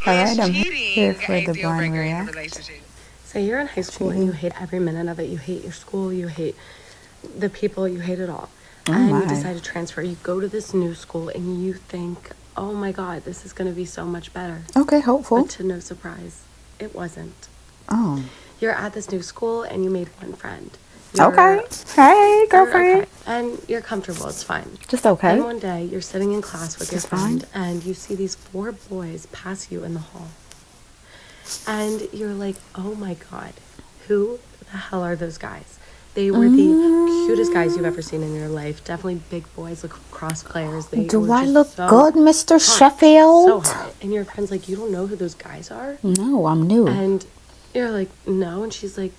All right, Is I'm here cheating for a the deal blind breaker in a react. relationship? Say you're in high school and you hate every minute of it. You hate your school. You hate the people. You hate it all. Oh And my. you decide to transfer. You go to this new school and you think, oh my God, this is going to be so much better. Okay, hopeful. But to no surprise, it wasn't. Oh. You're at this new school and you made one friend. Okay. Hey, You're girlfriend. okay. And you're comfortable. It's fine. Just okay. And one day you're sitting in class with your Just fine. friend and you see these 4 boys pass you in the hall. And you're like, oh my God, who the hell are those guys? They were the cutest guys you've ever seen in your life. Definitely big boys, lacrosse players. They Do were I just look so good, Mr. hot, Sheffield? So hot. And your friend's like, you don't know who those guys are? No, I'm new. And you're like, no. And she's like,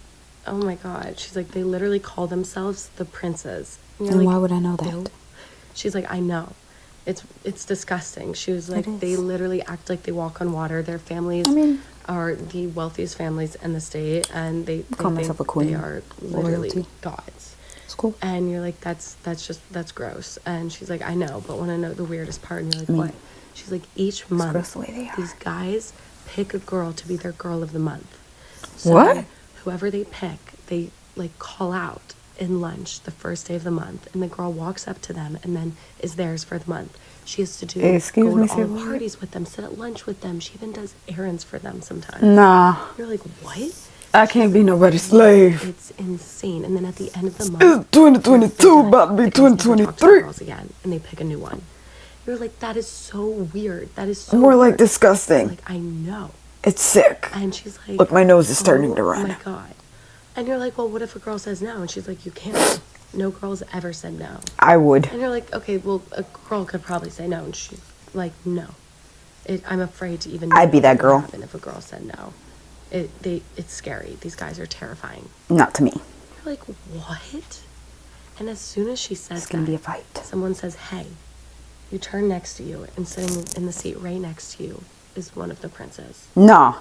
oh my God. She's like, they literally call themselves the princes. And you're And like, why would I know that? "No." She's like, I know. It's disgusting. She was like, It they is. literally act like they walk on water. Their families I mean- are the wealthiest families in the state, and they call think myself a queen. they are literally Royalty. gods. It's cool. And you're like, that's gross. And she's like, I know, but when I know the weirdest part, and you're like, Me. what? She's like, each month, gross the way they are. these guys pick a girl to be their girl of the month. So What? Whoever they pick, they like call out in lunch the first day of the month, and the girl walks up to them and then is theirs for the month. She has to Excuse go me, to say all what? parties with them, sit at lunch with them. She even does errands for them sometimes. Nah, You're like, what? I can't be nobody's slave. It's insane. And then at the end of the month, It's 2022, about to be the guys never talk to the 2023. girls again, and they pick a new one. You're like, that is so weird. That is so More like weird. disgusting. Like, I know. It's sick. And she's like, Look, my nose is starting to Oh run. my God. And you're like, well, what if a girl says no? And she's like, you can't. No girl's ever said no. I would. And you're like, okay, well, a girl could probably say no. And she's like, no. I'm afraid to even know I'd be that what would girl. happen if a girl said no. It's scary. These guys are terrifying. Not to me. You're like, what? And as soon as she says It's gonna that, be a fight. someone says, hey, you turn next to you, and sitting in the seat right next to you is one of the princes. Nah.